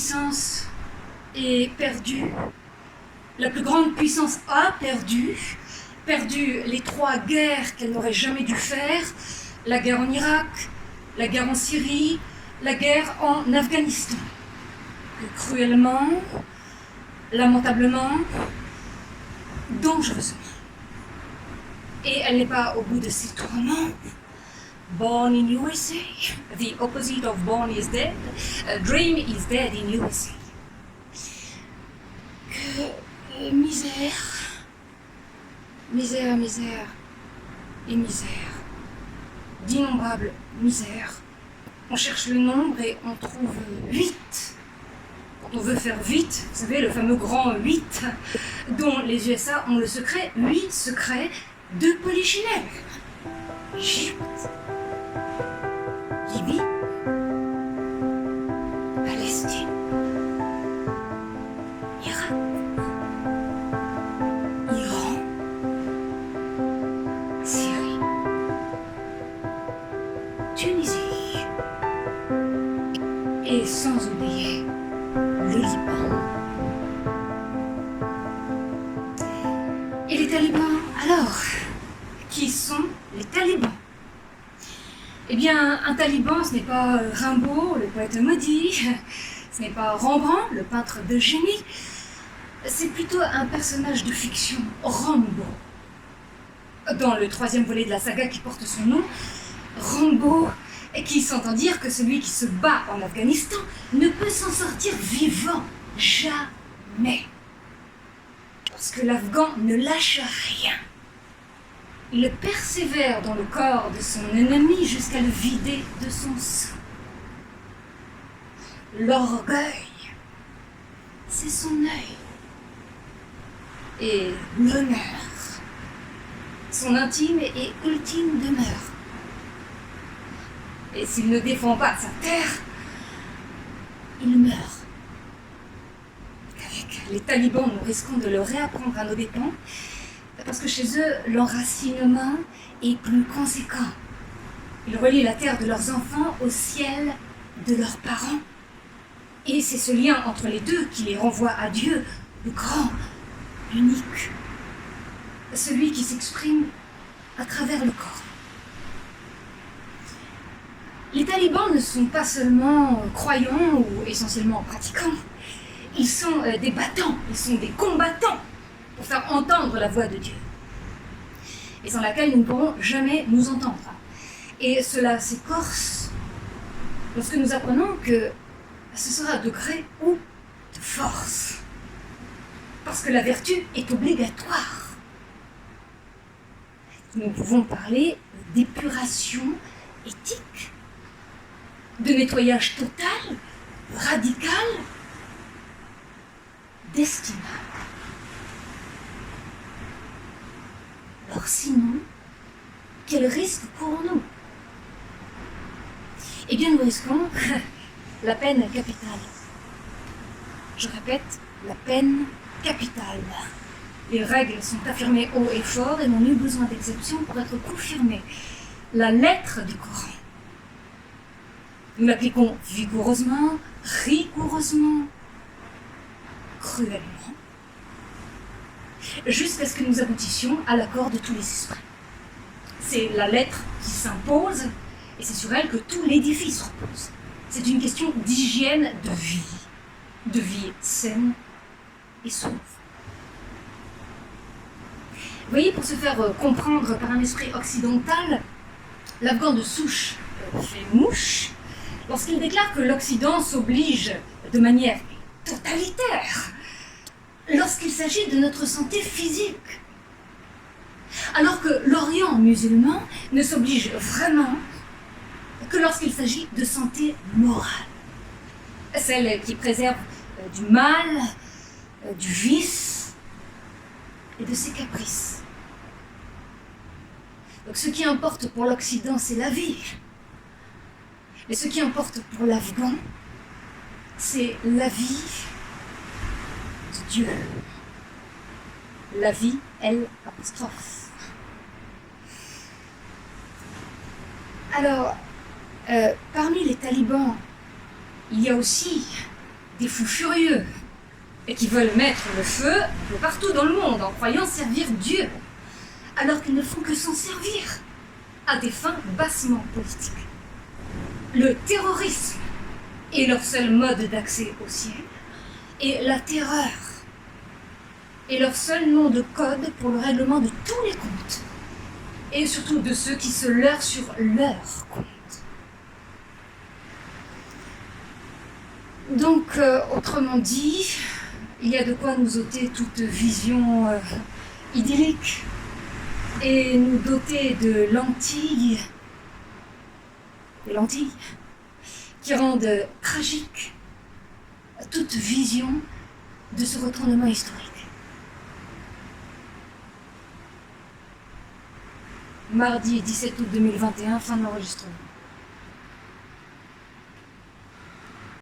puissance est perdue. La plus grande puissance a perdu les 3 guerres qu'elle n'aurait jamais dû faire, la guerre en Irak, la guerre en Syrie, la guerre en Afghanistan. Que cruellement, lamentablement, dangereusement. Et elle n'est pas au bout de ses tourments. Born in USA, the opposite of born is dead, a dream is dead in USA. Que misère, misère, misère et misère, d'innombrables misères. On cherche le nombre et on trouve 8. Quand on veut faire vite, vous savez, le fameux grand 8, dont les USA ont le secret, 8 secrets de Polichinelle. Égypte, Libye, Palestine, Irak, Iran, Syrie, Tunisie, et sans oublier le Liban. Et les talibans, alors, qui sont les talibans? Eh bien, un taliban, ce n'est pas Rimbaud, le poète maudit, ce n'est pas Rembrandt, le peintre de génie, c'est plutôt un personnage de fiction, Rambo. Dans le 3e volet de la saga qui porte son nom, Rambo, qui s'entend dire que celui qui se bat en Afghanistan ne peut s'en sortir vivant, jamais. Parce que l'Afghan ne lâche rien. Il persévère dans le corps de son ennemi jusqu'à le vider de son sang. L'orgueil, c'est son œil. Et l'honneur, son intime et ultime demeure. Et s'il ne défend pas sa terre, il meurt. Avec les talibans, nous risquons de le réapprendre à nos dépens, parce que chez eux, l'enracinement est plus conséquent. Ils relient la terre de leurs enfants au ciel de leurs parents. Et c'est ce lien entre les deux qui les renvoie à Dieu, le grand, l'unique, celui qui s'exprime à travers le corps. Les talibans ne sont pas seulement croyants ou essentiellement pratiquants, ils sont des battants, ils sont des combattants pour faire entendre la voix de Dieu, et sans laquelle nous ne pourrons jamais nous entendre. Et cela s'écorce lorsque nous apprenons que ce sera de gré ou de force, parce que la vertu est obligatoire. Nous pouvons parler d'épuration éthique, de nettoyage total, radical, destinable. Alors sinon, quel risque courons-nous? Eh bien, nous risquons la peine capitale. Je répète, la peine capitale. Les règles sont affirmées haut et fort et n'ont nul besoin d'exception pour être confirmées. La lettre du Coran. Nous l'appliquons vigoureusement, rigoureusement, cruellement, jusqu'à ce que nous aboutissions à l'accord de tous les esprits. C'est la lettre qui s'impose, et c'est sur elle que tout l'édifice repose. C'est une question d'hygiène de vie saine et sauve. Vous voyez, pour se faire comprendre par un esprit occidental, l'Afghan de souche fait mouche lorsqu'il déclare que l'Occident s'oblige de manière totalitaire lorsqu'il s'agit de notre santé physique, alors que l'Orient musulman ne s'oblige vraiment que lorsqu'il s'agit de santé morale, celle qui préserve du mal, du vice et de ses caprices. Donc ce qui importe pour l'Occident, c'est la vie. Mais ce qui importe pour l'Afghan, c'est la vie de Dieu. La vie, L'. Alors, parmi les talibans, il y a aussi des fous furieux, et qui veulent mettre le feu un peu partout dans le monde en croyant servir Dieu, alors qu'ils ne font que s'en servir à des fins bassement politiques. Le terrorisme est leur seul mode d'accès au ciel, et la terreur est leur seul nom de code pour le règlement de tous les comptes, et surtout de ceux qui se leurrent sur leur compte. Donc, autrement dit, il y a de quoi nous ôter toute vision idyllique et nous doter de lentilles, des lentilles qui rendent tragique toute vision de ce retournement historique. Mardi 17 août 2021, fin de l'enregistrement.